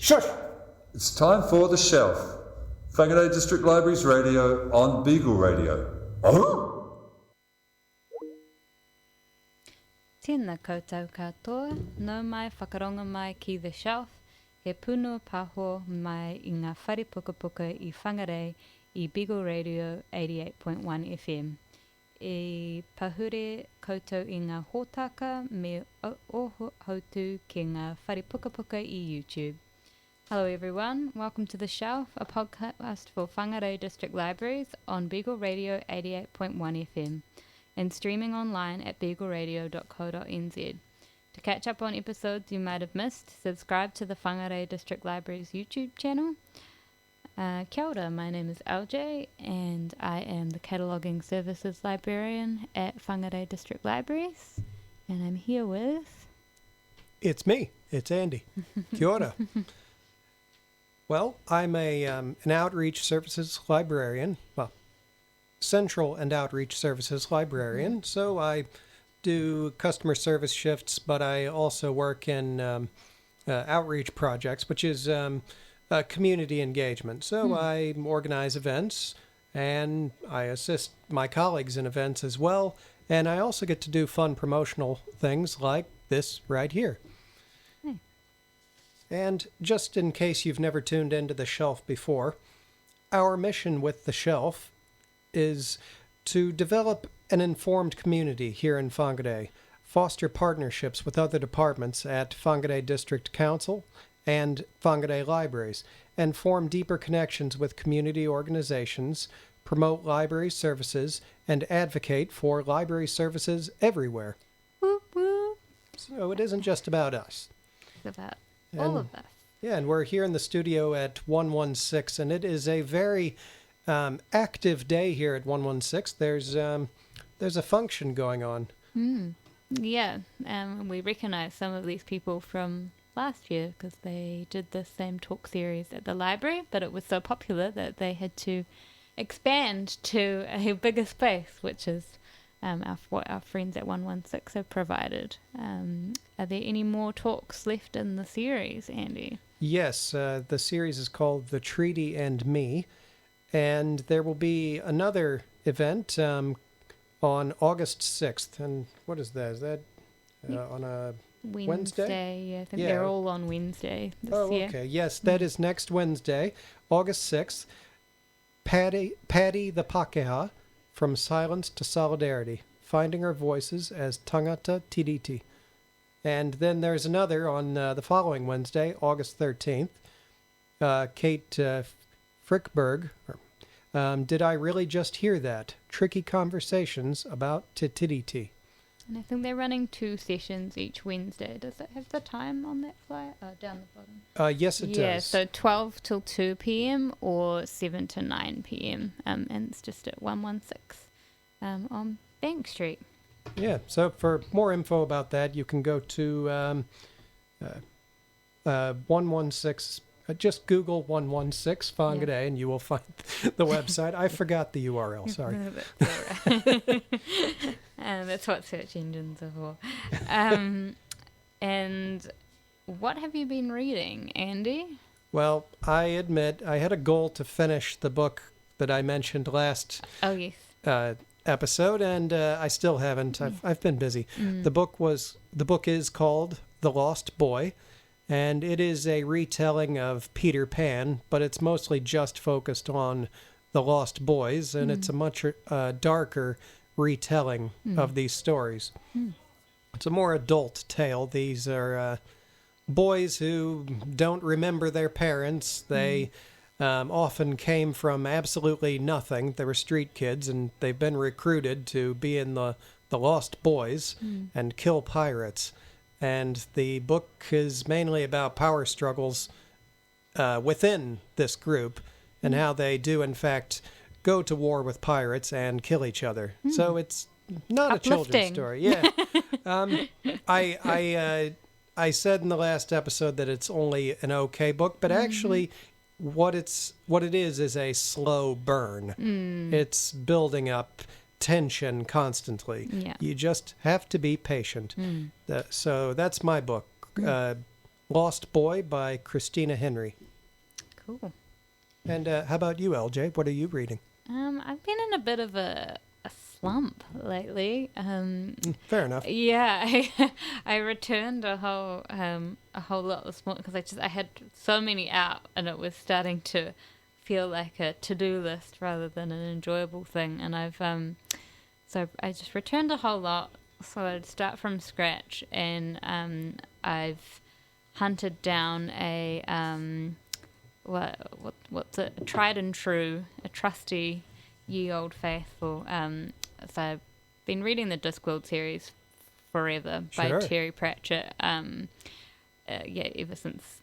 Shush! It's time for The Shelf. Whangarei District Libraries Radio on Beagle Radio. Oh! Tēnā koutou katoa, no mai whakaronga mai ki The Shelf, he punua paho mai i ngā whare puka puka I Whangarei I Beagle Radio 88.1 FM. E pahure koutou I ngā hōtaka me o hautu ki ngā whare puka puka I YouTube. Hello everyone, welcome to The Shelf, a podcast for Whangarei District Libraries on Beagle Radio 88.1 FM and streaming online at beagleradio.co.nz. To catch up on episodes you might have missed, subscribe to the Whangarei District Libraries YouTube channel. Kia ora, my name is LJ and I am the Cataloguing Services Librarian at Whangarei District Libraries, and I'm here with... It's me, it's Andy. Kia ora. Well, I'm an outreach services librarian, well, central and outreach services librarian, so I do customer service shifts, but I also work in outreach projects, which is community engagement. So I organize events, and I assist my colleagues in events as well, and I also get to do fun promotional things like this right here. And just in case you've never tuned into The Shelf before, our mission with The Shelf is to develop an informed community here in Whangarei, foster partnerships with other departments at Whangarei District Council and Whangarei Libraries, and form deeper connections with community organizations, promote library services, and advocate for library services everywhere. Whoop, whoop. So it isn't just about us. It's about all of us. Yeah, and we're here in the studio at 116, and it is a very active day here at 116. There's a function going on. Yeah, we recognize some of these people from last year because they did the same talk series at the library, but it was so popular that they had to expand to a bigger space, which is what our friends at 116 have provided. Are there any more talks left in the series, Andy? Yes, the series is called The Treaty and Me, and there will be another event on August 6th. And what is that? Is that on a Wednesday? Yeah, I think they're all on Wednesday this year. Okay. Yes, that is next Wednesday, August 6th. Patty the Pakeha, From Silence to Solidarity, Finding Our Voices as Tangata Tiriti. And then there's another on the following Wednesday, August 13th. Kate Frickberg, Did I Really Just Hear That? Tricky Conversations About Titiriti. And I think they're running 2 sessions each Wednesday. Does it have the time on that flyer? Oh, down the bottom. Yes, it does. Yeah, so 12 till 2 p.m. or 7 to 9 p.m. And it's just at 116 on Bank Street. Yeah, so for more info about that, you can go to 116. Just Google 116 Whangarei, and you will find the website. I forgot the URL, sorry. That's what search engines are for. And what have you been reading, Andy? Well, I admit I had a goal to finish the book that I mentioned last episode, and I still haven't. I've been busy. The book is called The Lost Boy, and it is a retelling of Peter Pan, but it's mostly just focused on the Lost Boys, and it's a much darker retelling of these stories. It's a more adult tale. These are boys who don't remember their parents. They often came from absolutely nothing. They were street kids, and they've been recruited to be in the Lost Boys and kill pirates. And the book is mainly about power struggles within this group and how they do, in fact, go to war with pirates and kill each other. So it's not a children's story. Yeah. I said in the last episode that it's only an okay book, but actually what it is a slow burn. It's building up tension constantly. You just have to be patient. So that's my book. Lost Boy by Christina Henry. Cool. And how about you, LJ? What are you reading? I've been in a bit of a slump lately. Fair enough. Yeah, I returned a whole lot this morning because I had so many out, and it was starting to feel like a to-do list rather than an enjoyable thing. And so I just returned a whole lot. So I'd start from scratch, and I've hunted down a what's it? A tried and true, a trusty, ye old faithful. So I've been reading the Discworld series forever by Terry Pratchett. Ever since,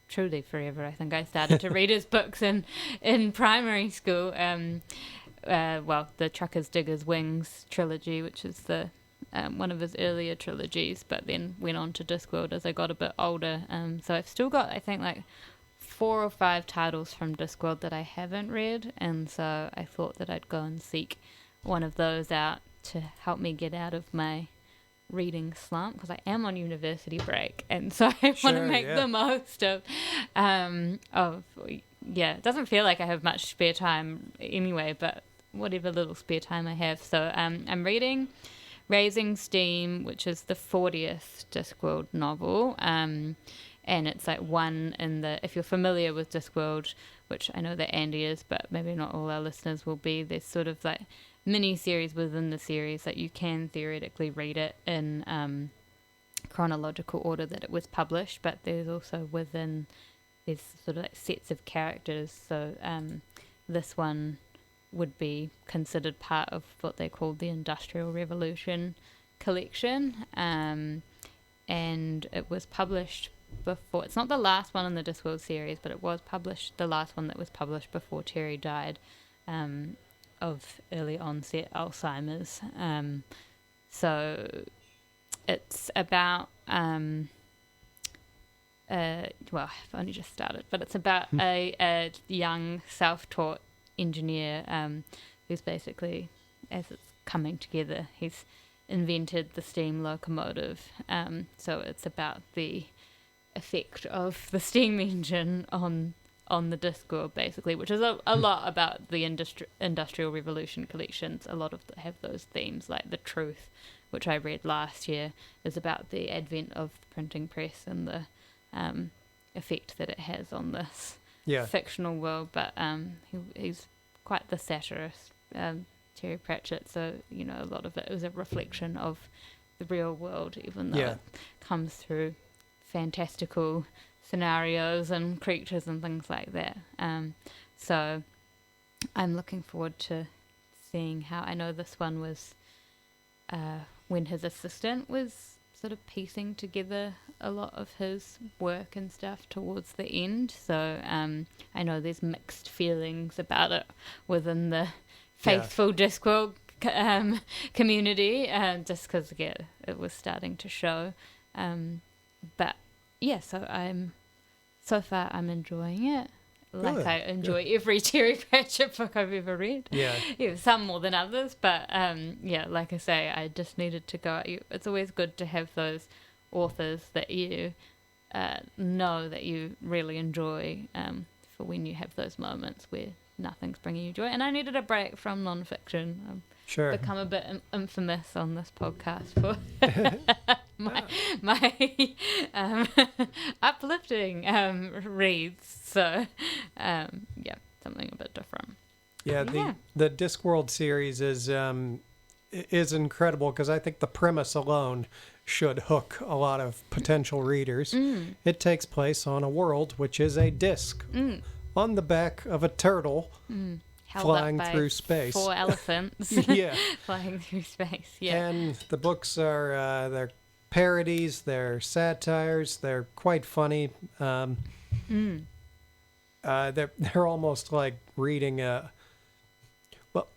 truly forever. I think I started to read his books in primary school. The Truckers, Diggers, Wings trilogy, which is the one of his earlier trilogies, but then went on to Discworld as I got a bit older. So I've still got, I think, like 4 or 5 titles from Discworld that I haven't read, and so I thought that I'd go and seek one of those out to help me get out of my reading slump, because I am on university break, and so I want to make the most of it doesn't feel like I have much spare time anyway, but whatever little spare time I have. So I'm reading Raising Steam, which is the 40th Discworld novel, and it's like one in the, if you're familiar with Discworld, which I know that Andy is, but maybe not all our listeners will be, there's sort of like mini-series within the series that you can theoretically read it in chronological order that it was published, but there's also there's sort of like sets of characters, so this one would be considered part of what they called the Industrial Revolution collection, and it was published before, it's not the last one in the Discworld series, but it was published, the last one that was published before Terry died of early onset Alzheimer's. So it's about I've only just started, but it's about a young self-taught engineer who's basically, as it's coming together, he's invented the steam locomotive. So it's about the effect of the steam engine on the Discworld, basically, which is a lot about the Industrial Revolution collections. A lot of have those themes, like The Truth, which I read last year, is about the advent of the printing press and the effect that it has on this fictional world. But he's quite the satirist, Terry Pratchett, so a lot of it is a reflection of the real world, even though it comes through fantastical scenarios and creatures and things like that. So I'm looking forward to seeing how, I know this one was when his assistant was sort of piecing together a lot of his work and stuff towards the end. So I know there's mixed feelings about it within the faithful Discworld community, just because it was starting to show. But yeah, so far I'm enjoying it. Like I enjoy every Terry Pratchett book I've ever read. Yeah, some more than others, but like I say, I just needed to go. It's always good to have those authors that you know that you really enjoy, for when you have those moments where nothing's bringing you joy. And I needed a break from nonfiction. I've become a bit infamous on this podcast for my uplifting reads. So, something a bit different. The Discworld series is incredible, because I think the premise alone should hook a lot of potential readers. It takes place on a world which is a disc on the back of a turtle flying through space. 4 elephants flying through space. And the books are they're parodies, they're satires, they're quite funny. They're almost like reading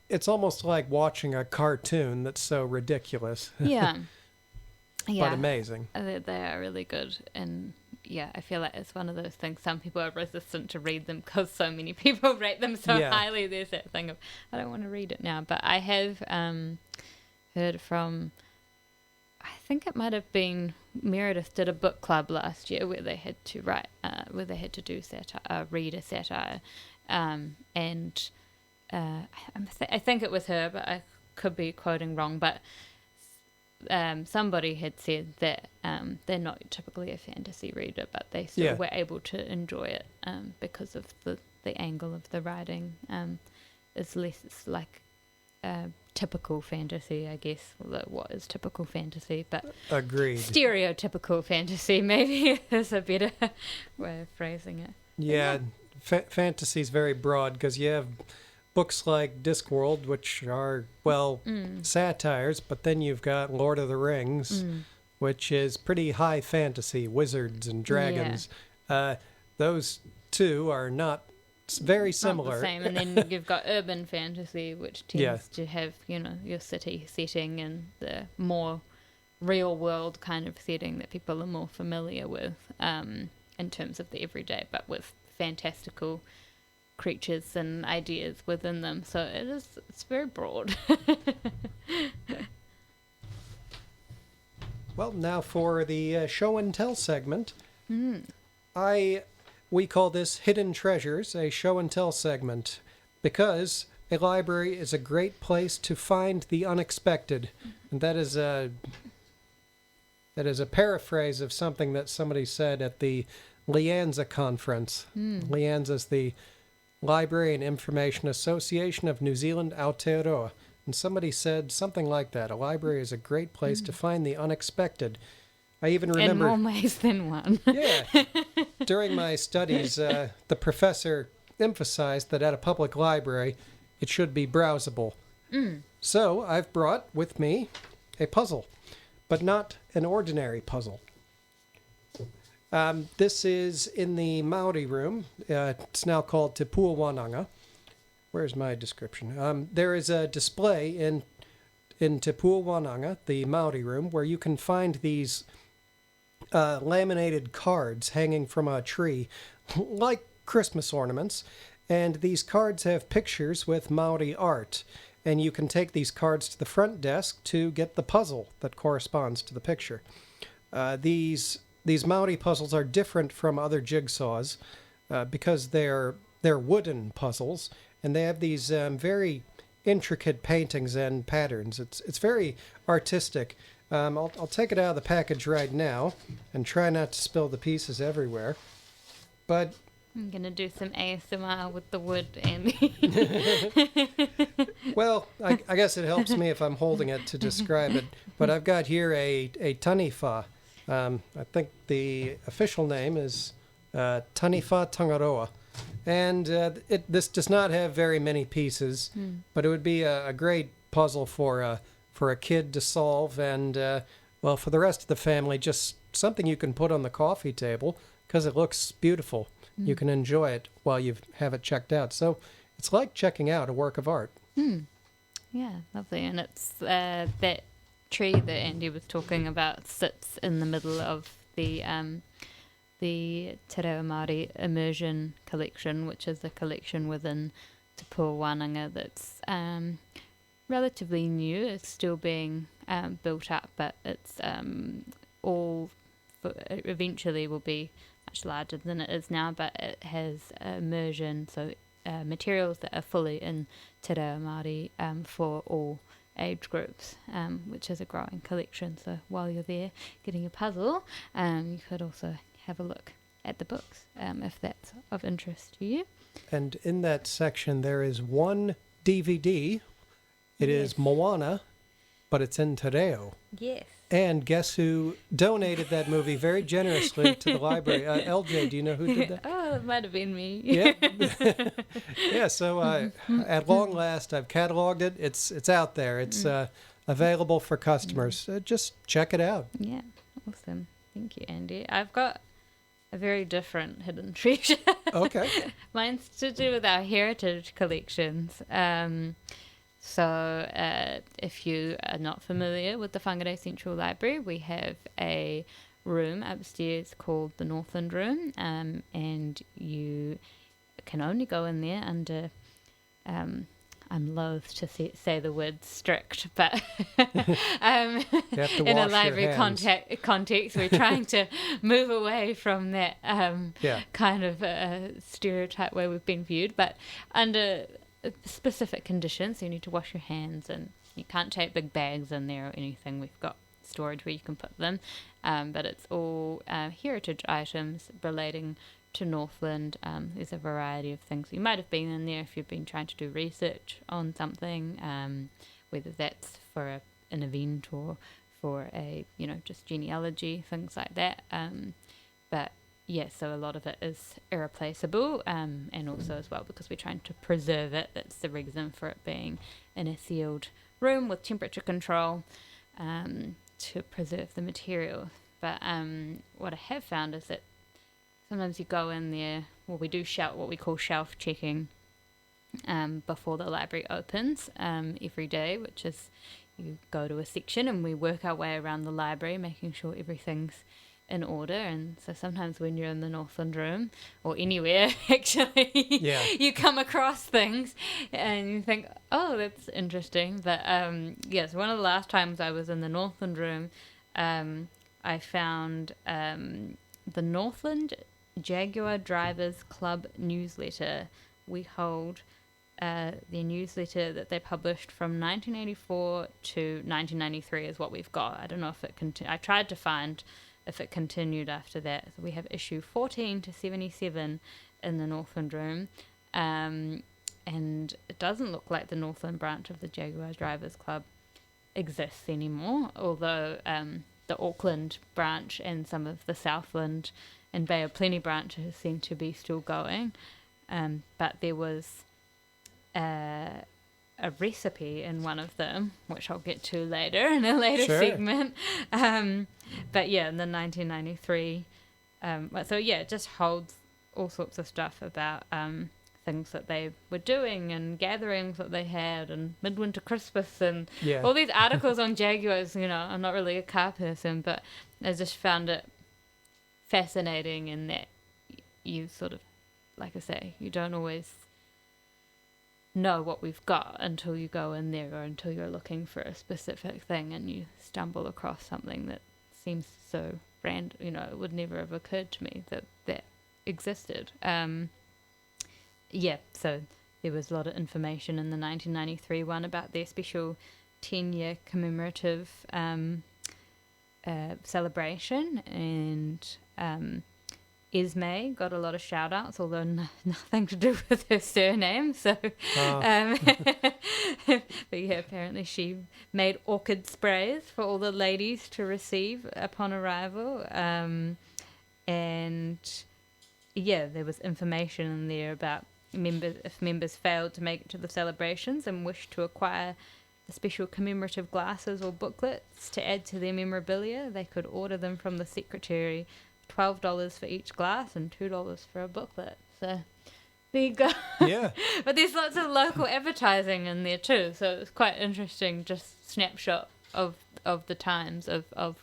it's almost like watching a cartoon that's so ridiculous. But amazing. They are really good, and I feel like it's one of those things, some people are resistant to read them because so many people rate them so highly. There's that thing of, I don't want to read it now. But I have heard from, think it might have been Meredith did a book club last year where they had to do satire, read a satire, and I think it was her, but I could be quoting wrong. But somebody had said that they're not typically a fantasy reader, but they still were able to enjoy it because of the angle of the writing. Is less like typical fantasy, I guess. What is typical fantasy? But agreed. Stereotypical fantasy maybe is a better way of phrasing it. Yeah, fantasy is very broad because you have books like Discworld, which are, satires, but then you've got Lord of the Rings, which is pretty high fantasy, wizards and dragons. Yeah. Those two are not very similar. Not the same. And then you've got urban fantasy, which tends to have, your city setting and the more real world kind of setting that people are more familiar with in terms of the everyday, but with fantastical creatures and ideas within them. So it's very broad. Well, now for the show and tell segment. We call this Hidden Treasures, a show and tell segment, because a library is a great place to find the unexpected. And that is a paraphrase of something that somebody said at the Lianza conference. Lianza is the Library and Information Association of New Zealand, Aotearoa. And somebody said something like that. A library is a great place to find the unexpected. I even remember... In more ways than one. Yeah. During my studies, the professor emphasized that at a public library, it should be browsable. So I've brought with me a puzzle, but not an ordinary puzzle. This is in the Māori room. It's now called Te Puawananga. Where's my description? There is a display in Te Puawananga, the Māori room, where you can find these laminated cards hanging from a tree, like Christmas ornaments. And these cards have pictures with Māori art. And you can take these cards to the front desk to get the puzzle that corresponds to the picture. These Māori puzzles are different from other jigsaws because they're wooden puzzles, and they have these very intricate paintings and patterns. It's very artistic. I'll take it out of the package right now and try not to spill the pieces everywhere. But I'm going to do some ASMR with the wood, Andy. Well, I guess it helps me if I'm holding it to describe it. But I've got here a Taniwha. I think the official name is Taniwha Tangaroa. And this does not have very many pieces, but it would be a great puzzle for a kid to solve, and for the rest of the family, just something you can put on the coffee table because it looks beautiful. You can enjoy it while you have it checked out. So it's like checking out a work of art. Yeah, lovely. And it's that tree that Andy was talking about sits in the middle of the Te Reo Māori Immersion Collection, which is a collection within Te Puawananga that's relatively new. It's still being built up, but it's eventually will be much larger than it is now, but it has immersion, so materials that are fully in Te Reo Māori for all age groups, which is a growing collection. So while you're there getting a puzzle, you could also have a look at the books if that's of interest to you. And in that section there is one DVD. It is Moana, but it's in Te Reo. Yes. And guess who donated that movie very generously to the library? LJ, do you know who did that? Oh, it might have been me. Yeah. Yeah, so at long last, I've cataloged it. It's out there. It's available for customers. Just check it out. Yeah, awesome. Thank you, Andy. I've got a very different hidden treasure. Okay. Mine's to do with our heritage collections. So if you are not familiar with the Whangarei Central Library, we have a room upstairs called the Northland room, and you can only go in there under I'm loath to say the word strict, but in a library context, we're trying to move away from that kind of stereotype way we've been viewed. But under specific conditions, you need to wash your hands, and you can't take big bags in there or anything. We've got storage where you can put them, but it's all heritage items relating to Northland. There's a variety of things. You might have been in there if you've been trying to do research on something, whether that's for an event or for a, just genealogy, things like that. But yeah, so a lot of it is irreplaceable, and also as well because we're trying to preserve it. That's the reason for it being in a sealed room with temperature control, to preserve the material. But what I have found is that sometimes you go in there, we do what we call shelf checking before the library opens every day, which is you go to a section and we work our way around the library, making sure everything's in order. And so sometimes when you're in the Northland room, or anywhere actually, you come across things and you think, oh, that's interesting. But so one of the last times I was in the Northland room, I found the Northland Jaguar Drivers Club newsletter. We hold their newsletter that they published from 1984 to 1993 is what we've got. I don't know if it I tried to find if it continued after that. So we have issue 14 to 77 in the Northland room, and it doesn't look like the Northland branch of the Jaguar Drivers Club exists anymore, although the Auckland branch and some of the Southland and Bay of Plenty branches seem to be still going. But there was a recipe in one of them, which I'll get to later in a later segment. But yeah, in the 1993. It just holds all sorts of stuff about things that they were doing and gatherings that they had and midwinter Christmas and all these articles on Jaguars. I'm not really a car person, but I just found it fascinating in that you sort of, like I say, you don't always know what we've got until you go in there or until you're looking for a specific thing and you stumble across something that seems so random. It would never have occurred to me that existed. So there was a lot of information in the 1993 one about their special 10-year commemorative celebration, and Esme got a lot of shout outs, although nothing to do with her surname. So, but apparently she made orchid sprays for all the ladies to receive upon arrival. And there was information in there about if members failed to make it to the celebrations and wished to acquire the special commemorative glasses or booklets to add to their memorabilia, they could order them from the secretary, $12 for each glass and $2 for a booklet. So there you go. Yeah. But there's lots of local advertising in there too, so it's quite interesting, just snapshot of the times of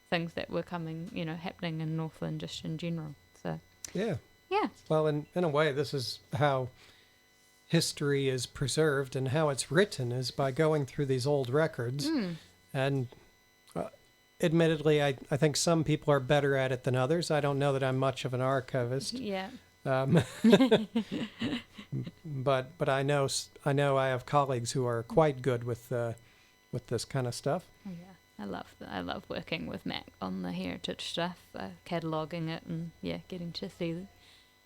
things that were happening in Northland just in general. So yeah. Well, in a way, this is how history is preserved, and how it's written is by going through these old records. And admittedly, I think some people are better at it than others. I don't know that I'm much of an archivist. Yeah. But I know I have colleagues who are quite good with this kind of stuff. Oh, yeah, I love working with Mac on the heritage stuff, cataloging it, and getting to see the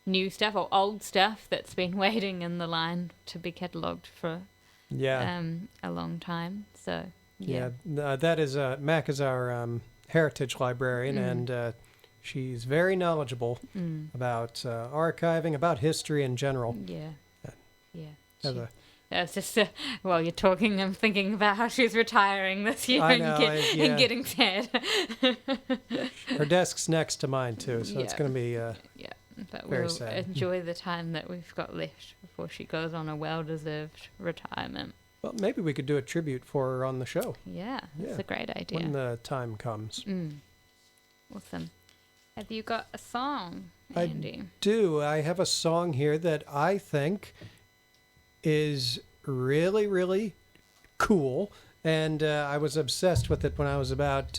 new stuff or old stuff that's been waiting in the line to be catalogued for a long time. So that is Mac is our heritage librarian, and she's very knowledgeable about archiving, about history in general. It's just while you're talking, I'm thinking about how she's retiring this year and getting sad. Her desk's next to mine too, so it's going to be but very we'll sad. Enjoy the time that we've got left before she goes on a well-deserved retirement. Well, maybe we could do a tribute for her on the show. Yeah, that's a great idea. When the time comes. Awesome. Have you got a song, Andy? I do. I have a song here that I think is really, really cool. And I was obsessed with it when I was about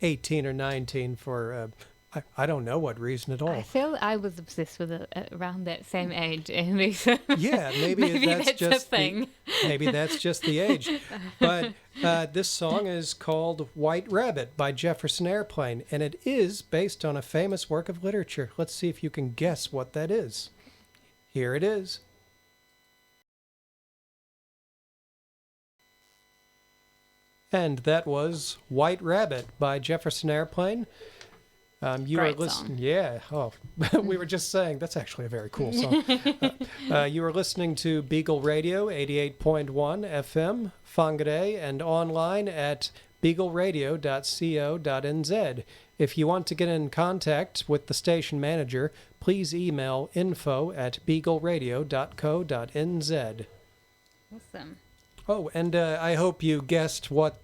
18 or 19 for, I don't know what reason at all. I feel I was obsessed with it around that same age, Amy. Yeah, maybe that's just the thing. Maybe that's just the age. But this song is called White Rabbit by Jefferson Airplane, and it is based on a famous work of literature. Let's see if you can guess what that is. Here it is. And that was White Rabbit by Jefferson Airplane. You Great were listening, song. yeah. Oh, we were just saying that's actually a very cool song. You were listening to Beagle Radio 88.1 FM, Whangarei, and online at beagleradio.co.nz. If you want to get in contact with the station manager, please email info@beagleradio.co.nz. Awesome. Oh, and I hope you guessed what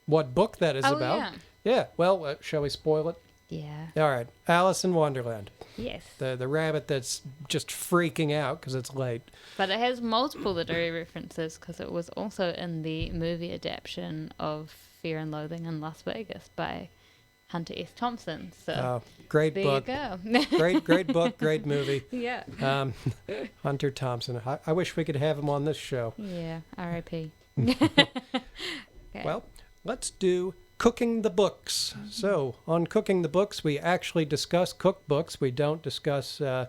book that is about. Yeah. Yeah. Well, shall we spoil it? Yeah. All right. Alice in Wonderland. Yes. The rabbit that's just freaking out because it's late. But it has multiple literary references because it was also in the movie adaptation of Fear and Loathing in Las Vegas by Hunter S. Thompson. So great there book. you go. great book, great movie. Yeah. Hunter Thompson. I wish we could have him on this show. Yeah. R.I.P. Okay. Well, let's do Cooking the Books. So, on Cooking the Books, we actually discuss cookbooks. We don't discuss fraud.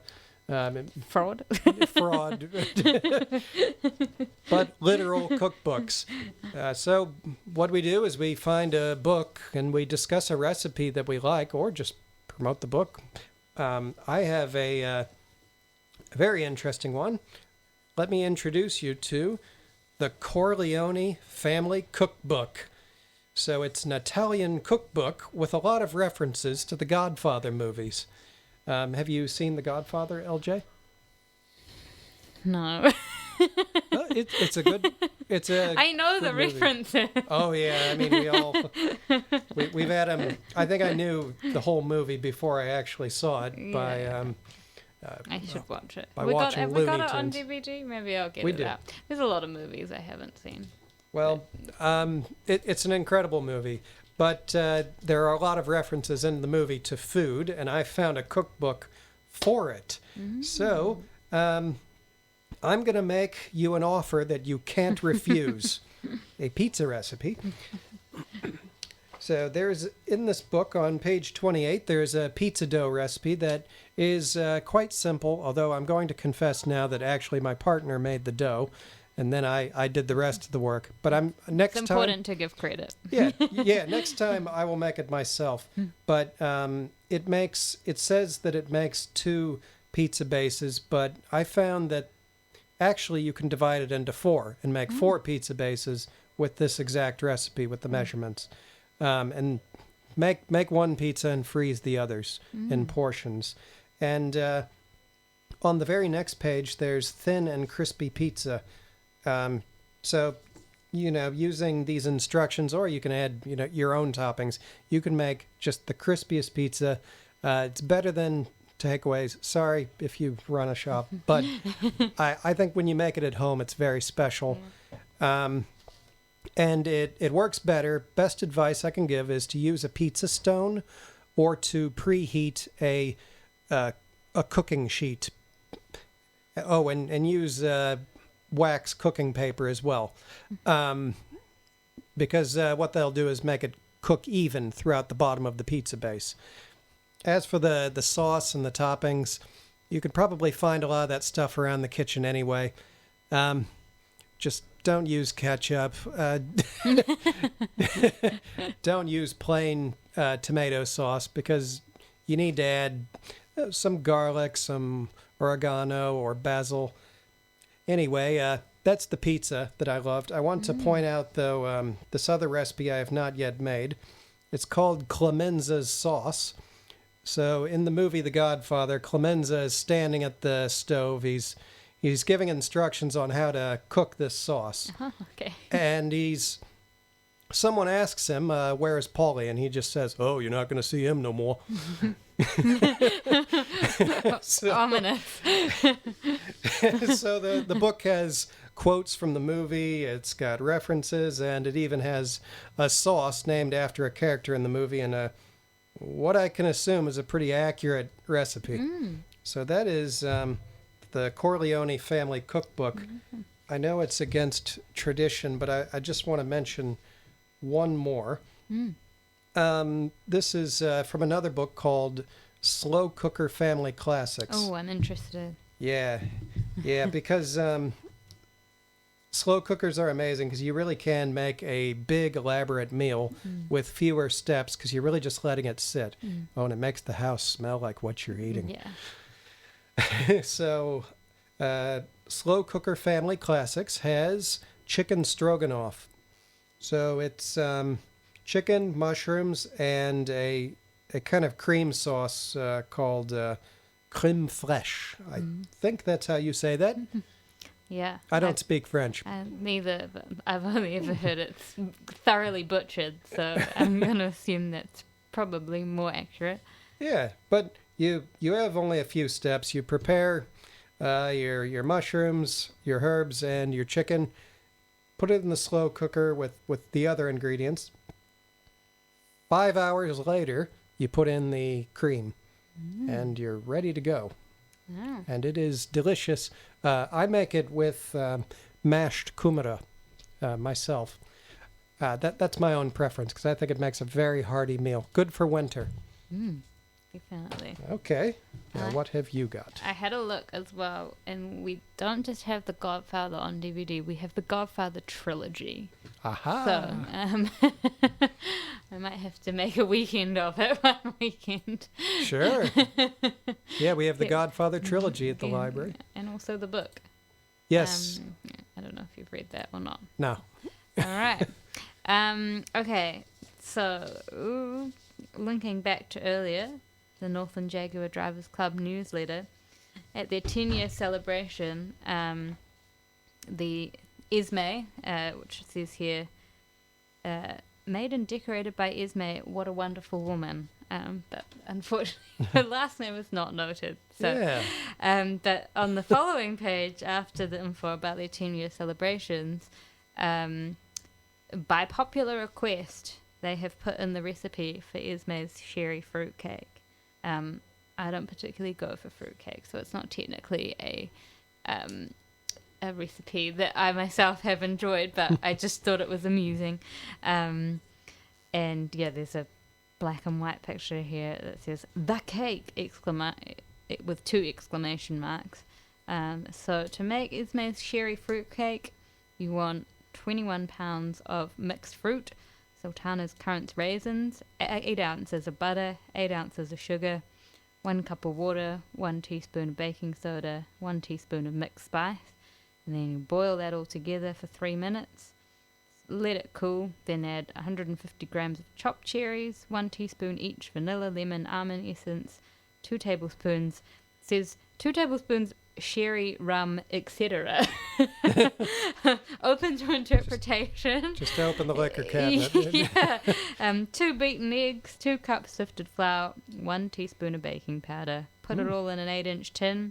fraud, but literal cookbooks. So what we do is we find a book and we discuss a recipe that we like or just promote the book. I have a very interesting one. Let me introduce you to the Corleone Family Cookbook. So it's an Italian cookbook with a lot of references to the Godfather movies. Have you seen The Godfather, LJ? No. It's a good. It's a. I know the movie. references. Oh yeah, I mean we've had them. I think I knew the whole movie before I actually saw it by. I should watch it. By We got watching it Looney on Tunes. DVD? Maybe I'll get We it did. out. There's a lot of movies I haven't seen. Well, it's an incredible movie, but there are a lot of references in the movie to food, and I found a cookbook for it. Mm-hmm. So I'm going to make you an offer that you can't refuse, a pizza recipe. So there's, in this book on page 28, there's a pizza dough recipe that is quite simple, although I'm going to confess now that actually my partner made the dough. And then I did the rest of the work. But It's important to give credit. Yeah. Next time I will make it myself. But it says that it makes 2 pizza bases, but I found that actually you can divide it into 4 and make 4 pizza bases with this exact recipe with the measurements, and make one pizza and freeze the others in portions. And on the very next page, there's thin and crispy pizza. So, using these instructions, or you can add, your own toppings, you can make just the crispiest pizza. It's better than takeaways. Sorry if you run a shop, but I think when you make it at home, it's very special. And it works better. Best advice I can give is to use a pizza stone or to preheat a cooking sheet. Oh, and use wax cooking paper as well, because what they'll do is make it cook even throughout the bottom of the pizza base. As for the sauce and the toppings, you could probably find a lot of that stuff around the kitchen anyway. Just don't use ketchup. Don't use plain tomato sauce, because you need to add some garlic, some oregano or basil. Anyway, that's the pizza that I loved. I want to point out, though, this other recipe I have not yet made. It's called Clemenza's sauce. So in the movie The Godfather, Clemenza is standing at the stove. He's giving instructions on how to cook this sauce. Okay. And he's someone asks him, where is Paulie? And he just says, oh, you're not going to see him no more. Ominous. So the book has quotes from the movie, it's got references, and it even has a sauce named after a character in the movie, and what I can assume is a pretty accurate recipe. So that is the Corleone family cookbook. I know it's against tradition, but I just want to mention one more. This is from another book called Slowcooker Family Classics. Oh, I'm interested. Yeah, because slow cookers are amazing because you really can make a big, elaborate meal with fewer steps because you're really just letting it sit. Oh, and it makes the house smell like what you're eating. Yeah. So, Slow Cooker Family Classics has chicken stroganoff. So it's chicken, mushrooms, and a kind of cream sauce called crème fraîche. I think that's how you say that. Yeah. I don't speak French. Neither, but I've only ever heard it thoroughly butchered, so I'm going to assume that's probably more accurate. Yeah, but you have only a few steps. You prepare your mushrooms, your herbs, and your chicken. Put it in the slow cooker with the other ingredients. 5 hours later, you put in the cream, and you're ready to go. Oh. And it is delicious. I make it with mashed kumara myself. That's my own preference because I think it makes a very hearty meal. Good for winter. Definitely. Okay. Now, what have you got? I had a look as well, and we don't just have The Godfather on DVD, we have The Godfather trilogy. Aha! So, I might have to make a weekend of it one weekend. Sure. Yeah, we have The Godfather trilogy at the library. And also the book. Yes. I don't know if you've read that or not. No. All right. Okay, so linking back to earlier, the Northland Jaguar Drivers Club newsletter, at their 10-year celebration, the Esme, which says here, made and decorated by Esme, what a wonderful woman. But unfortunately, her last name is not noted. So, yeah. But on the following page, after the info about their 10-year celebrations, by popular request, they have put in the recipe for Esme's sherry fruitcake. I don't particularly go for fruitcake, so it's not technically a recipe that I myself have enjoyed, but I just thought it was amusing. And yeah, there's a black and white picture here that says "the cake!" with 2 exclamation marks. So to make Esme's sherry fruitcake, you want 21 pounds of mixed fruit, sultanas, currants, raisins, 8 ounces of butter, 8 ounces of sugar, 1 cup of water, 1 teaspoon of baking soda, 1 teaspoon of mixed spice, and then you boil that all together for 3 minutes. Let it cool, then add 150 grams of chopped cherries, 1 teaspoon each vanilla, lemon, almond essence, 2 tablespoons. It says 2 tablespoons sherry, rum, etc. Open to interpretation. Just open the liquor cabinet. Yeah. 2 beaten eggs, 2 cups sifted flour, 1 teaspoon of baking powder. Put it all in an 8-inch tin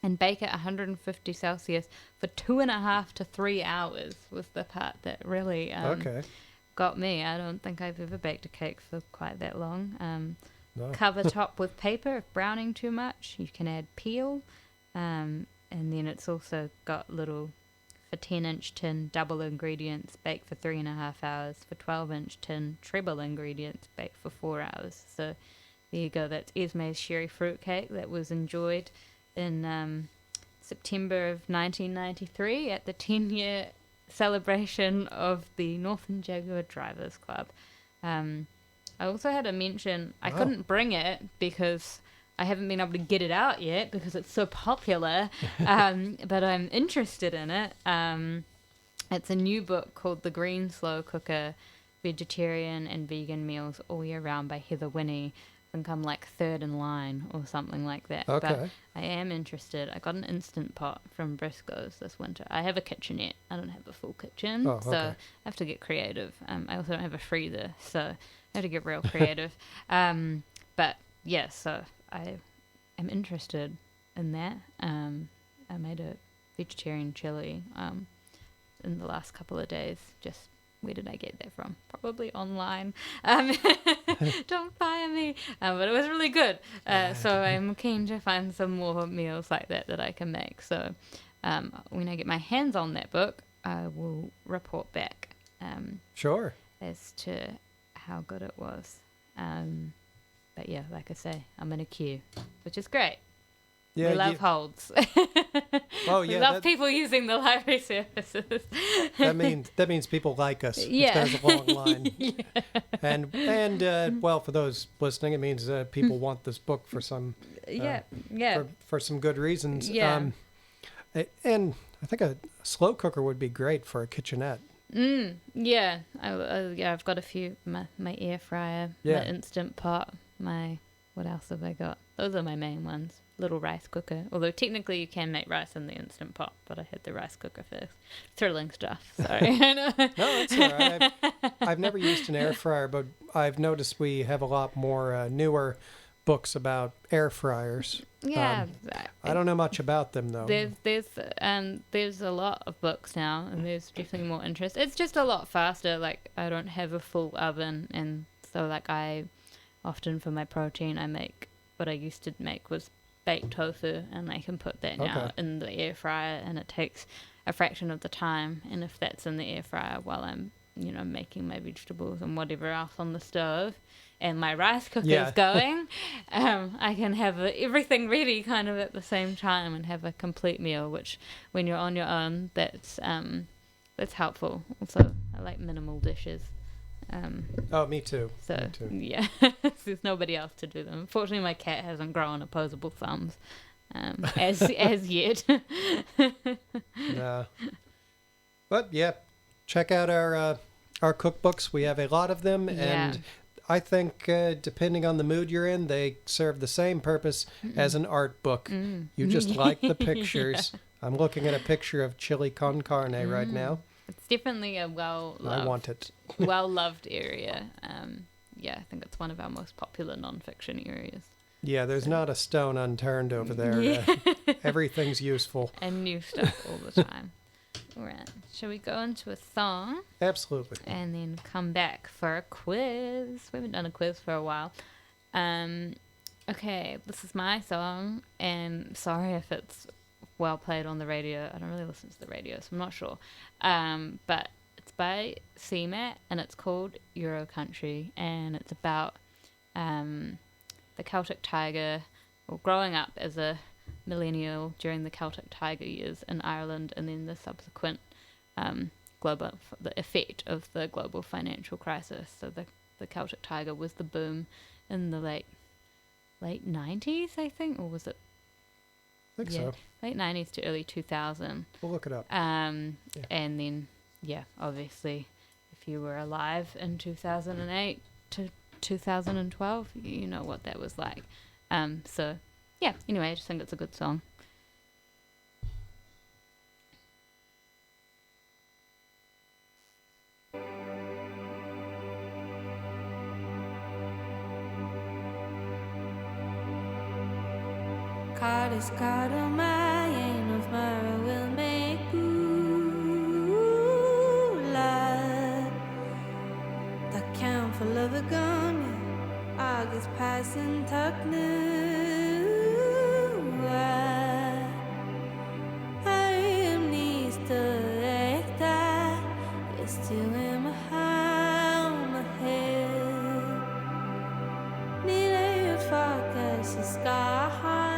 and bake at 150 Celsius for 2.5 to 3 hours was the part that really got me. I don't think I've ever baked a cake for quite that long. No. Cover top with paper if browning too much. You can add peel. And then it's also got little, for 10-inch tin, double ingredients, bake for 3.5 hours. For 12-inch tin, treble ingredients, bake for 4 hours. So there you go. That's Esme's sherry fruitcake that was enjoyed in September of 1993 at the 10-year celebration of the Northland Jaguar Drivers Club. I also had to mention, I couldn't bring it because I haven't been able to get it out yet because it's so popular, but I'm interested in it. It's a new book called The Green Slow Cooker, Vegetarian and Vegan Meals All Year Round by Heather Winnie. think I'm like third in line or something like that. Okay. But I am interested. I got an Instant Pot from Briscoe's this winter. I have a kitchenette. I don't have a full kitchen, so I have to get creative. I also don't have a freezer, so I have to get real creative. But yeah, so I am interested in that. I made a vegetarian chili in the last couple of days. Just where did I get that from? Probably online. Don't fire me. But it was really good. So I'm keen to find some more meals like that I can make. So when I get my hands on that book, I will report back. Sure. As to how good it was. But yeah, like I say, I'm in a queue, which is great. Yeah, we love holds. Oh, we love people using the library services. that means people like us. Yeah. There's a long line. Yeah. And well, for those listening, it means people want this book for some for some good reasons. Yeah. And I think a slow cooker would be great for a kitchenette. Yeah. I've got a few. My air fryer, my Instant Pot, what else have I got? Those are my main ones. Little rice cooker. Although technically you can make rice in the Instant Pot, but I had the rice cooker first. Thrilling stuff. Sorry. No, it's all right. I've never used an air fryer, but I've noticed we have a lot more newer books about air fryers. Yeah. I don't know much about them though. There's a lot of books now, and there's definitely more interest. It's just a lot faster. Like, I don't have a full oven, and so like I often for my protein I make what I used to make was baked tofu, and I can put that now in the air fryer, and it takes a fraction of the time. And if that's in the air fryer while I'm making my vegetables and whatever else on the stove, and my rice cooker is going, I can have everything ready kind of at the same time and have a complete meal, which when you're on your own, that's helpful. Also, I like minimal dishes. Me too. So, me too. Yeah, there's nobody else to do them. Unfortunately, my cat hasn't grown opposable thumbs as yet. Yeah. But, yeah, check out our cookbooks. We have a lot of them, and I think depending on the mood you're in, they serve the same purpose as an art book. You just like the pictures. Yeah. I'm looking at a picture of chili con carne right now. It's definitely a well-loved area. I think it's one of our most popular non-fiction areas. Yeah, there's not a stone unturned over there. Yeah. Everything's useful. And new stuff all the time. All right. Shall we go into a song? Absolutely. And then come back for a quiz. We haven't done a quiz for a while. Okay, this is my song, and sorry if it's well played on the radio. I don't really listen to the radio, so I'm not sure. But it's by CMAT, and it's called Euro Country, and it's about the Celtic Tiger, or growing up as a millennial during the Celtic Tiger years in Ireland, and then the subsequent the effect of the global financial crisis. So the Celtic Tiger was the boom in the late 90s, I think, or was it? I think so. Late 90s to early 2000. We'll look it up. And then, obviously, if you were alive in 2008 to 2012, you know what that was like. Anyway, I just think it's a good song. Card is card on my aim of Mara will make ooh-la. The count full of a gun, August passing tuck new. I am needs to let that is still in my hand, my head. Need a focus, a sky high.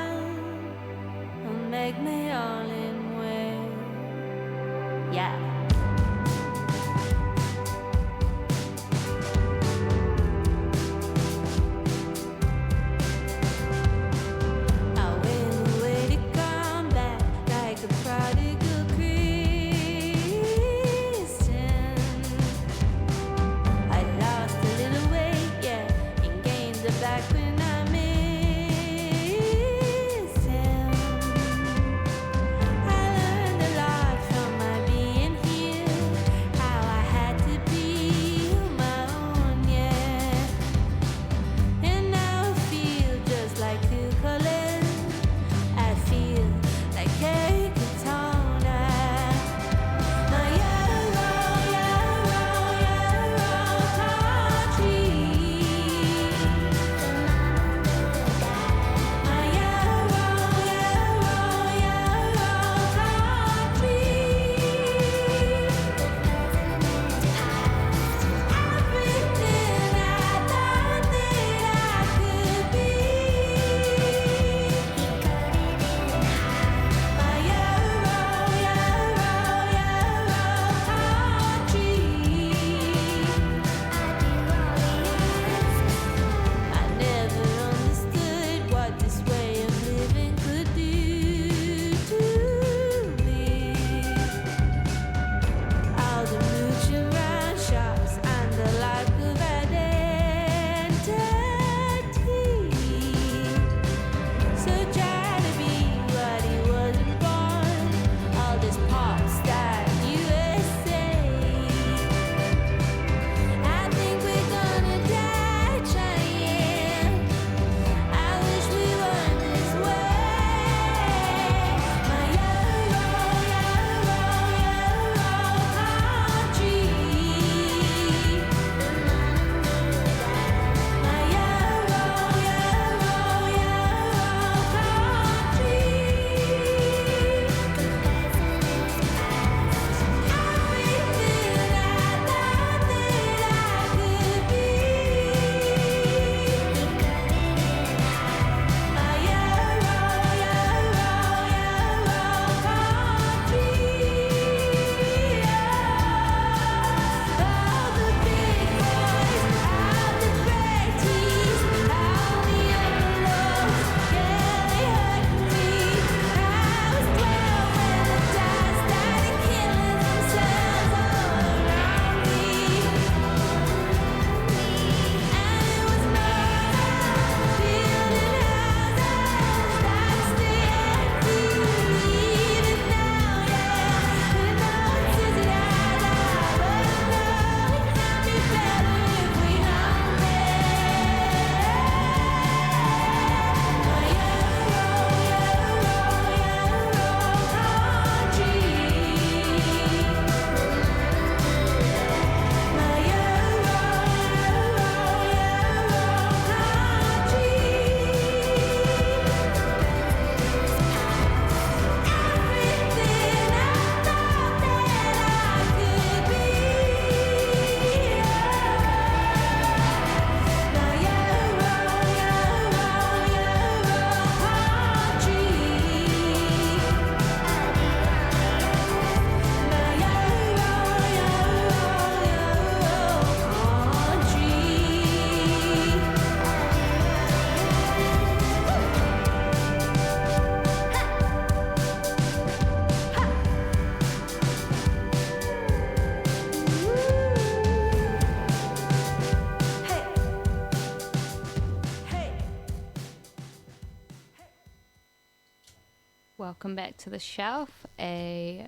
Make me all in way. Yeah. I went away to come back like a prodigal Christian. I lost a little weight, and gained it back when I Welcome back to The Shelf, a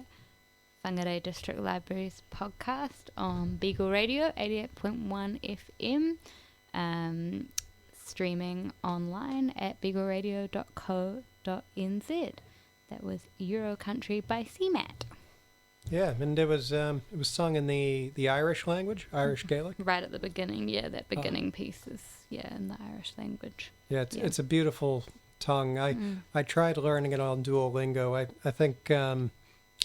Whangarei District Libraries podcast on Beagle Radio 88.1 FM, streaming online at beagleradio.co.nz. That was Euro Country by CMAT. Yeah, and it was sung in the Irish language, Irish Gaelic. Right at the beginning, that beginning piece is in the Irish language. Yeah, it's a beautiful tongue. I tried learning it on Duolingo. I think I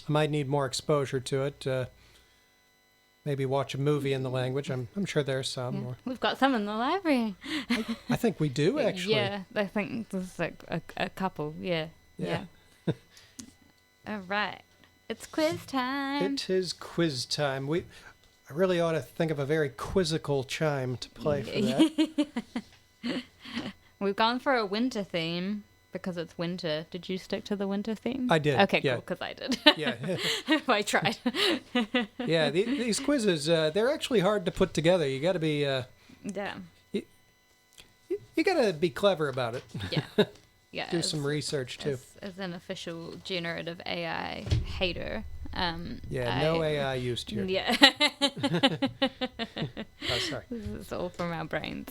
might need more exposure to it. Maybe watch a movie in the language. I'm sure there's some. Yeah. Or We've got some in the library. I think we do, actually. Yeah, I think there's like a couple. Yeah. All right. It's quiz time. It is quiz time. I really ought to think of a very quizzical chime to play for that. We've gone for a winter theme because it's winter. Did you stick to the winter theme? I did. Okay, yeah. cool, because I did. Yeah. I tried. Yeah, these quizzes, they're actually hard to put together. You got to be... yeah. You got to be clever about it. Yeah. Yeah. Do some research, too. As an official generative AI hater. No AI used here. Yeah. Oh, sorry. This is all from our brains.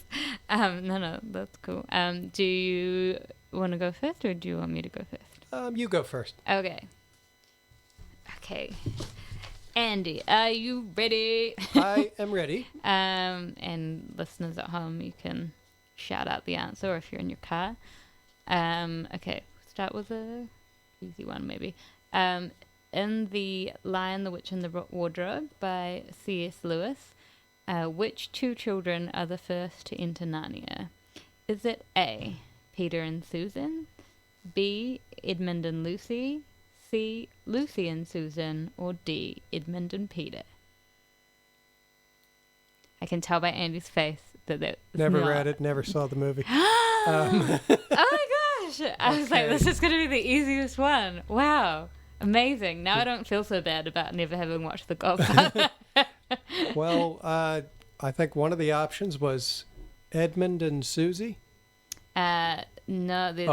No, that's cool. Do you want to go first, or do you want me to go first? You go first. Okay. Andy, are you ready? I am ready. And listeners at home, you can shout out the answer if you're in your car. Okay, start with a easy one maybe. In The Lion, the Witch, and the Wardrobe by C.S. Lewis, which two children are the first to enter Narnia? Is it A, Peter and Susan, B, Edmund and Lucy, C, Lucy and Susan, or D, Edmund and Peter? I can tell by Andy's face that never read it, never saw the movie. Oh my gosh! I was like, this is going to be the easiest one. Wow. Amazing. Now I don't feel so bad about never having watched The Godfather. Well, I think one of the options was Edmund and Susie. No, there's...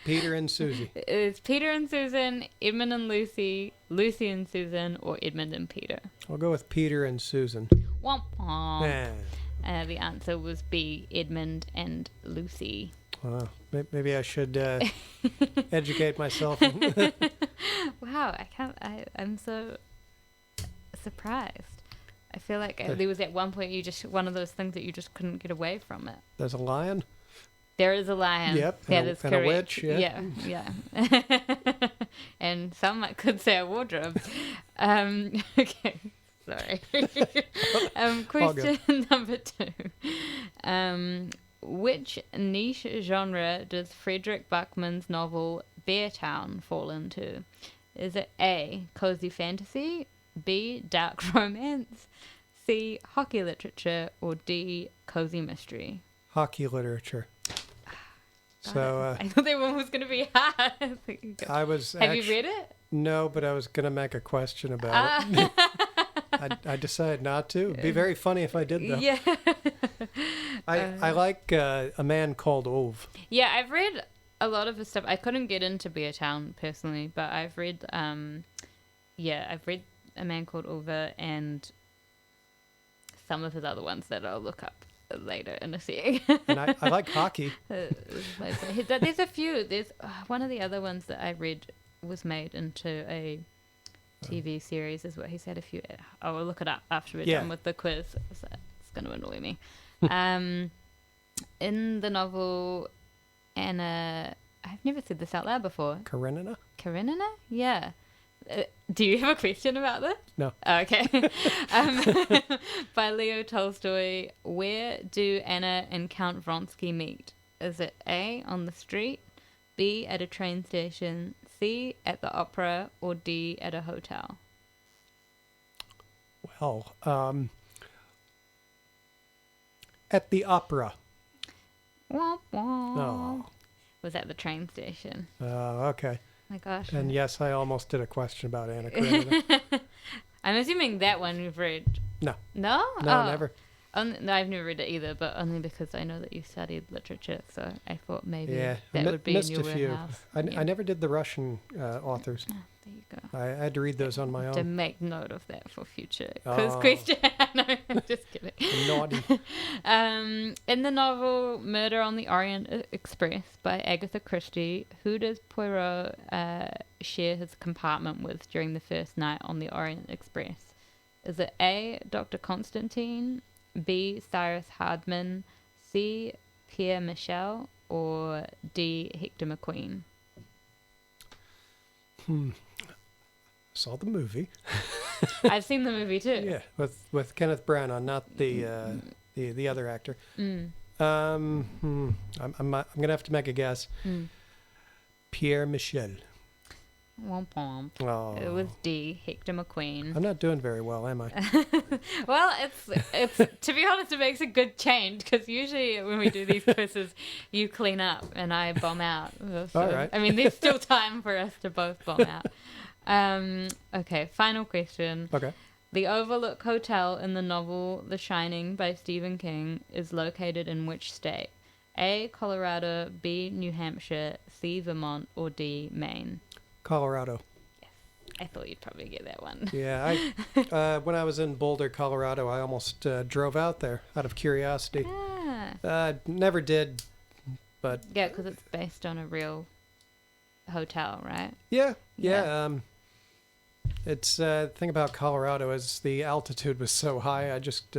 Peter and Susie. It's Peter and Susan, Edmund and Lucy, Lucy and Susan, or Edmund and Peter. I'll go with Peter and Susan. Womp womp. Nah. The answer was B, Edmund and Lucy. Maybe I should educate myself. Wow, I'm so surprised. I feel like there was at one point one of those things that you just couldn't get away from it. There's a lion? There is a lion. Yep. That's correct. A witch, yeah. And some could say a wardrobe. Okay, sorry. Question number 2. Which niche genre does Frederick Buckman's novel Beartown fall into? Is it A, cozy fantasy, B, dark romance, C, hockey literature, or D, cozy mystery? Hockey literature. So I thought that one was going to be hard. Have you read it? No, but I was going to make a question about it. I decided not to. It'd be very funny if I did, though. Yeah. I like A Man Called Ove. Yeah, I've read a lot of his stuff. I couldn't get into Beartown personally, but I've read I've read A Man Called Ove and some of his other ones that I'll look up later in a sec. And I like hockey. There's a few. There's one of the other ones that I read was made into a TV series, is what he said. I will look it up after we're done with the quiz. So it's going to annoy me. In the novel, Anna, I've never said this out loud before. Karenina? Yeah. Do you have a question about this? No. Oh, okay. By Leo Tolstoy, where do Anna and Count Vronsky meet? Is it A, on the street, B, at a train station, C, at the opera, or D, at a hotel? Well, at the opera. Womp womp. Oh. Was at the train station. Okay. My gosh. And yes, I almost did a question about Anna Karenina. I'm assuming that one you've read. No. No? No, never. No, I've never read it either, but only because I know that you studied literature, so I thought maybe Yeah, that would be in missed your a few. wheelhouse. I never did the Russian authors. Oh, there you go. I had to read those on my To own. make note of that for future. Because Oh. Christian... No, I'm just kidding. Naughty. In the novel Murder on the Orient Express by Agatha Christie, who does Poirot share his compartment with during the first night on the Orient Express? Is it A, Dr. Constantine, B, Cyrus Hardman, C, Pierre Michel, or D, Hector McQueen? Saw the movie. I've seen the movie too. Yeah, with Kenneth Branagh, not the other actor. I'm gonna have to make a guess. Pierre Michel. Womp womp. Oh, It was D, Hector McQueen. I'm not doing very well, am I? Well, it's to be honest, it makes a good change because usually when we do these quizzes, you clean up and I bomb out. So, All right. I mean, there's still time for us to both bomb out. Okay, final question. Okay. The Overlook Hotel in the novel The Shining by Stephen King is located in which state? A, Colorado, B, New Hampshire, C, Vermont, or D, Maine? Colorado. I thought you'd probably get that one. Yeah, I when I was in Boulder, Colorado, I almost drove out there out of curiosity. Never did, but Yeah, because it's based on a real hotel, right? yeah. Yeah. It's thing about Colorado is the altitude was so high. I just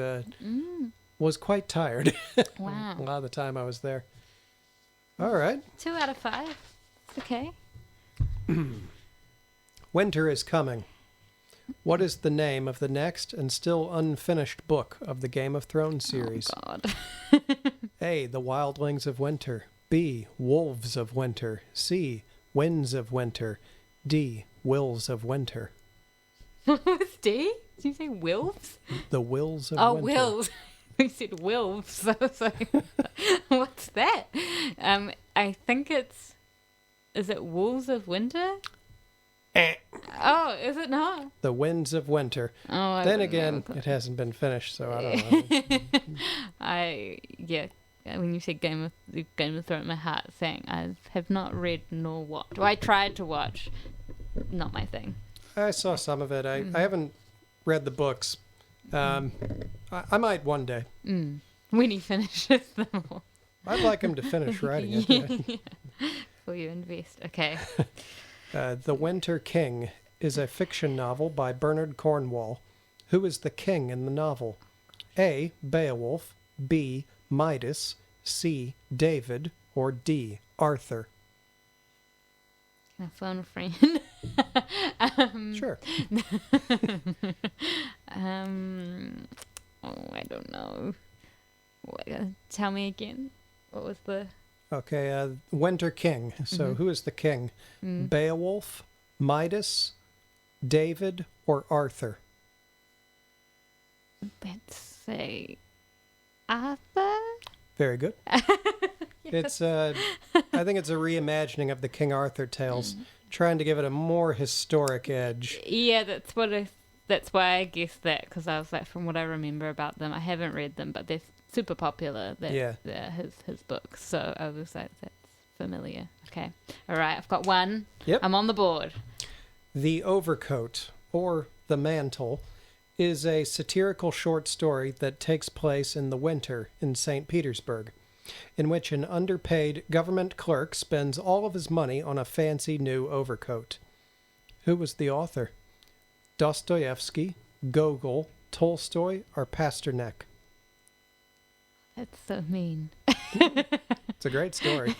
was quite tired. Wow. A lot of the time I was there. All right. 2 out of 5. It's okay. Winter is coming. What is the name of the next and still unfinished book of the Game of Thrones series? Oh, God. A. The Wildlings of Winter. B. Wolves of Winter. C. Winds of Winter. D. Wills of Winter. What's D? Did you say wolves? The Wills of Oh, Winter. wills. We said wolves. So I was like, what's that? I think it's... Is it Wolves of Winter? Oh, is it not? The Winds of Winter. Oh, I Then wouldn't again, know. it hasn't been finished, so I don't know. Yeah. When you said Game of Thrones, my heart sang. I have not read nor watched. Well, I tried to watch. Not my thing. I saw some of it. I haven't read the books. I might one day. When he finishes them all. I'd like him to finish writing it. Yeah. Before you invest. Okay. The Winter King is a fiction novel by Bernard Cornwell. Who is the king in the novel? A. Beowulf, B. Midas, C. David, or D. Arthur? Can I phone a friend? Sure. I don't know. Tell me again. What was the... Okay, Winter King. So who is the king? Beowulf, Midas, David, or Arthur? Let's say Arthur? Very good. It's I think it's a reimagining of the King Arthur tales, trying to give it a more historic edge. Yeah, that's why I guessed that, because I was like, from what I remember about them, I haven't read them, but they're super popular. They're his books, so I was like, that's familiar. Okay, all right, I've got one. Yep. I'm on the board. The Overcoat, or The Mantle, is a satirical short story that takes place in the winter in St. Petersburg, in which an underpaid government clerk spends all of his money on a fancy new overcoat. Who was the author? Dostoevsky, Gogol, Tolstoy, or Pasternak? That's so mean. It's a great story.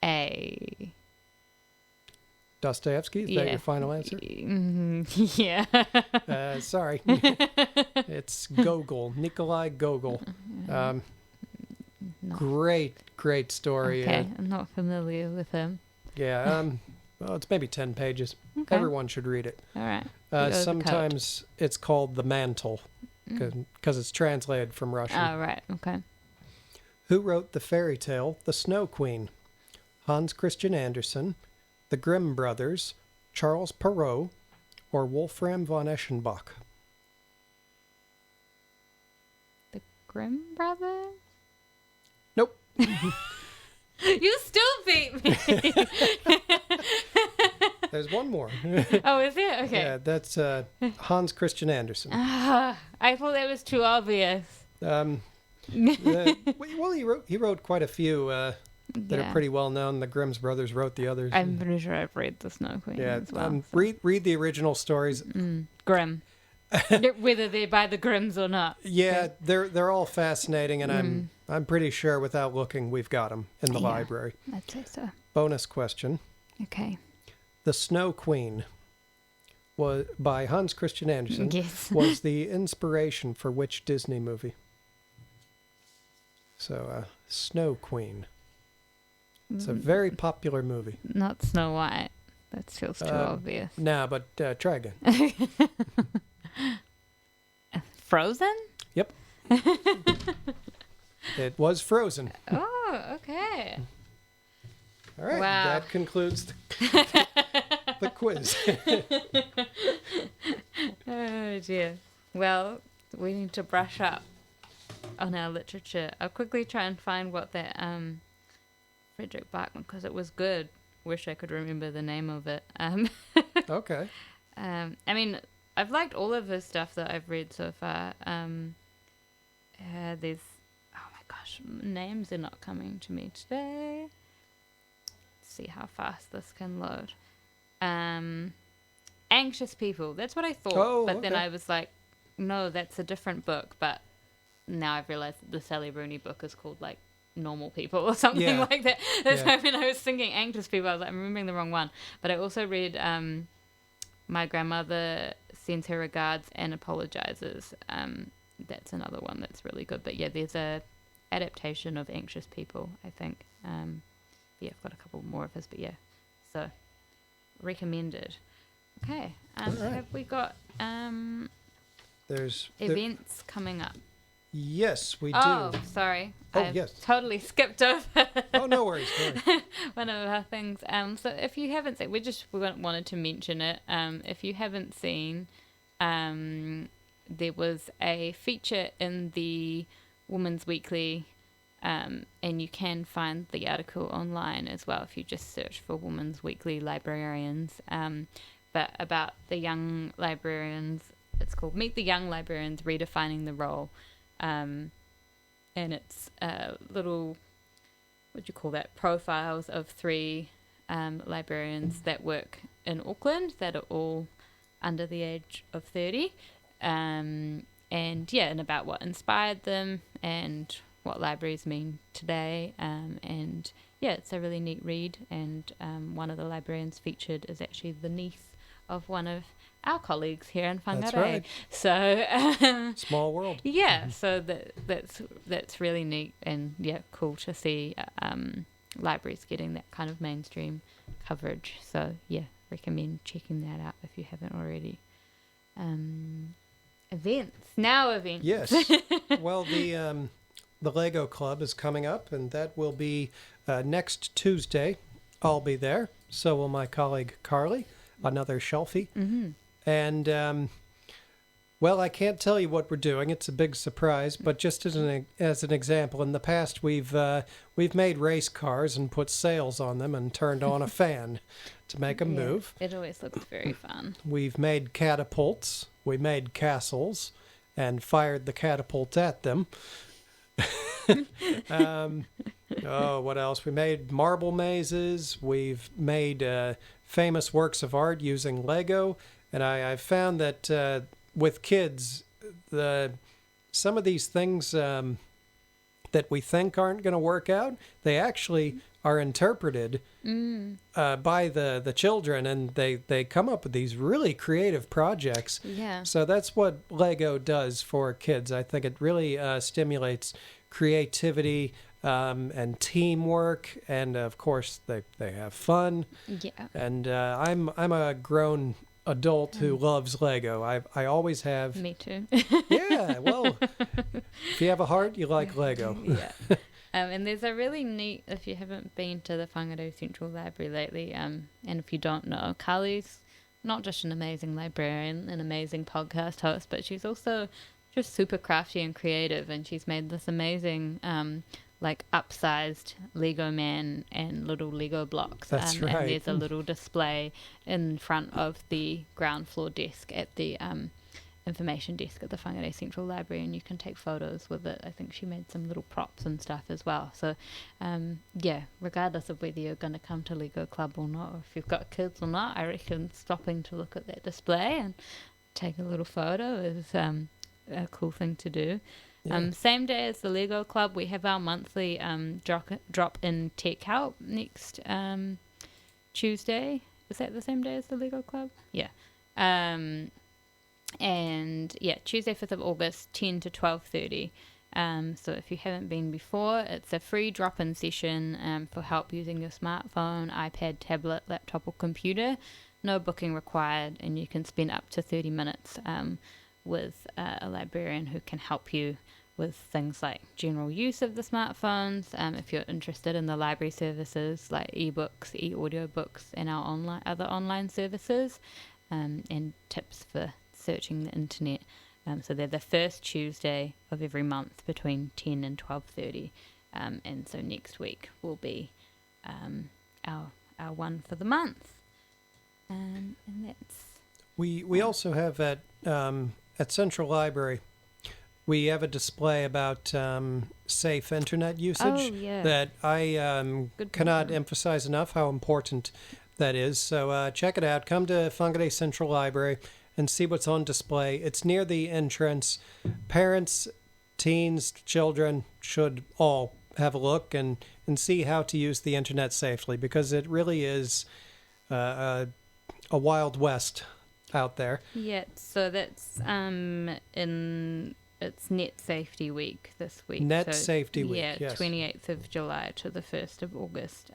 A. Dostoevsky, is that your final answer? Yeah. Sorry. It's Gogol, Nikolai Gogol. No. Great story. Okay, I'm not familiar with him. Yeah, well, it's maybe 10 pages. Okay. Everyone should read it. All right. Sometimes it's called The Mantle, because it's translated from Russian. Oh, right. Okay. Who wrote the fairy tale The Snow Queen? Hans Christian Andersen, the Grimm brothers, Charles Perrault, or Wolfram von Eschenbach? Grimm brothers? Nope. You still beat me. There's one more. Oh, is it? Okay. Yeah, that's Hans Christian Andersen. I thought that was too obvious. Well, he wrote quite a few that are pretty well known. The Grimm's brothers wrote the others. I'm pretty sure I've read The Snow Queen as well. So. Read the original stories. Grimm. Whether they're by the Grimms or not. Yeah, they're all fascinating, and I'm pretty sure without looking we've got them in the library. I'd say so. Bonus question. Okay. The Snow Queen was by Hans Christian Andersen. Yes. Was the inspiration for which Disney movie? So, Snow Queen. It's a very popular movie. Not Snow White. That feels too obvious. Nah, but try again. Frozen? Yep. It was Frozen. Oh, okay. All right. Wow. That concludes the quiz. Oh, dear. Well, we need to brush up on our literature. I'll quickly try and find what that Frederick Bachman, because it was good. Wish I could remember the name of it. Okay. I mean, I've liked all of his stuff that I've read so far. There's, oh my gosh, names are not coming to me today. Let's see how fast this can load. Anxious People. That's what I thought. But then I was like, no, that's a different book. But now I've realized that the Sally Rooney book is called like Normal People or something like that. That's why when I was thinking Anxious People, I was like, I'm remembering the wrong one. But I also read My Grandmother Sends Her Regards and Apologizes. That's another one that's really good. But yeah, there's a adaptation of Anxious People, I think. Yeah, I've got a couple more of his, but yeah. So, recommended. Okay. Right. Have we got There's events coming up? Yes, we do. Oh, sorry. Yes. Totally skipped over. Oh, no worries. One of our things. So if you haven't seen, we wanted to mention it. If you haven't seen, there was a feature in the Women's Weekly, and you can find the article online as well if you just search for Women's Weekly librarians. But about the young librarians, it's called Meet the Young Librarians, Redefining the Role. And it's little, what do you call that, profiles of 3 librarians that work in Auckland that are all under the age of 30. And about what inspired them and what libraries mean today. And it's a really neat read. And one of the librarians featured is actually the niece of one of our colleagues here in Whangarei. That's right. So Small world. Yeah, so that's really neat and cool to see libraries getting that kind of mainstream coverage. So recommend checking that out if you haven't already. Events. Yes. Well, the Lego Club is coming up, and that will be next Tuesday. I'll be there. So will my colleague Carly, another shelfie. Mm-hmm. And, I can't tell you what we're doing. It's a big surprise. But just as an example, in the past we've made race cars and put sails on them and turned on a fan to make them move. It always looks very fun. We've made catapults. We made castles and fired the catapult at them. What else? We made marble mazes. We've made famous works of art using Lego. And I found that with kids, some of these things that we think aren't going to work out, they actually are interpreted by the children, and they come up with these really creative projects. Yeah. So that's what Lego does for kids. I think it really stimulates creativity and teamwork, and of course they have fun. Yeah. And I'm a grown adult who loves Lego. I always have. Me too. Yeah, well, if you have a heart, you like Lego. Yeah. And there's a really neat, if you haven't been to the Whangarei Central Library lately, and if you don't know, Carly's not just an amazing librarian, an amazing podcast host, but she's also just super crafty and creative, and she's made this amazing like upsized Lego man and little Lego blocks. That's right. And there's a little display in front of the ground floor desk at the information desk at the Whangarei Central Library, and you can take photos with it. I think she made some little props and stuff as well. So regardless of whether you're going to come to Lego Club or not, or if you've got kids or not, I reckon stopping to look at that display and take a little photo is a cool thing to do. Yeah. Same day as the Lego Club, we have our monthly drop-in tech help next Tuesday. Is that the same day as the Lego Club? Yeah. Tuesday 5th of August, 10 to 12:30. So if you haven't been before, it's a free drop-in session for help using your smartphone, iPad, tablet, laptop or computer. No booking required, and you can spend up to 30 minutes with a librarian who can help you with things like general use of the smartphones, if you're interested in the library services like ebooks, e-audiobooks, and our other online services, and tips for searching the internet. So they're the first Tuesday of every month between 10 and 12:30, and so next week will be our one for the month, and that's. We also have at Central Library, we have a display about safe internet usage that I cannot emphasize enough how important that is. So check it out. Come to Whangarei Central Library and see what's on display. It's near the entrance. Parents, teens, children should all have a look and see how to use the internet safely, because it really is a wild west out there. Yeah, so that's it's Net Safety Week this week. Net Safety Week, yeah, yes. 28th of July to the 1st of August.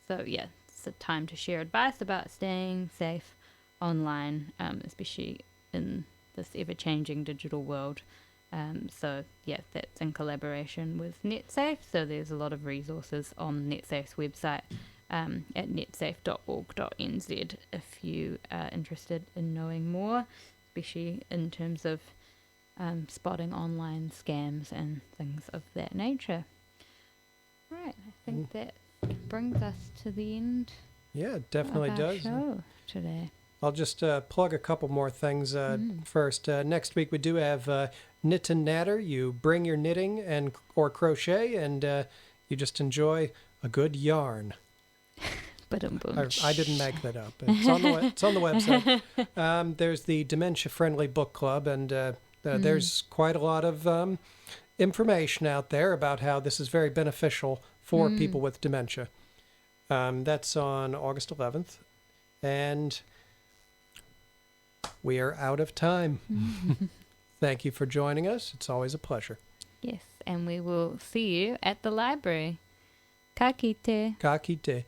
It's a time to share advice about staying safe online, especially in this ever-changing digital world. That's in collaboration with NetSafe. So there's a lot of resources on NetSafe's website at netsafe.org.nz if you are interested in knowing more, especially in terms of spotting online scams and things of that nature. Right, I think that brings us to the end. Yeah, it definitely of our does. Show today. I'll just plug a couple more things first. Next week we do have Knit and Natter. You bring your knitting or crochet, and you just enjoy a good yarn. I didn't make that up. It's on the website. There's the Dementia Friendly Book Club, and there's quite a lot of information out there about how this is very beneficial for people with dementia. That's on August 11th. And we are out of time. Thank you for joining us. It's always a pleasure. Yes, and we will see you at the library. Ka kite. Ka kite.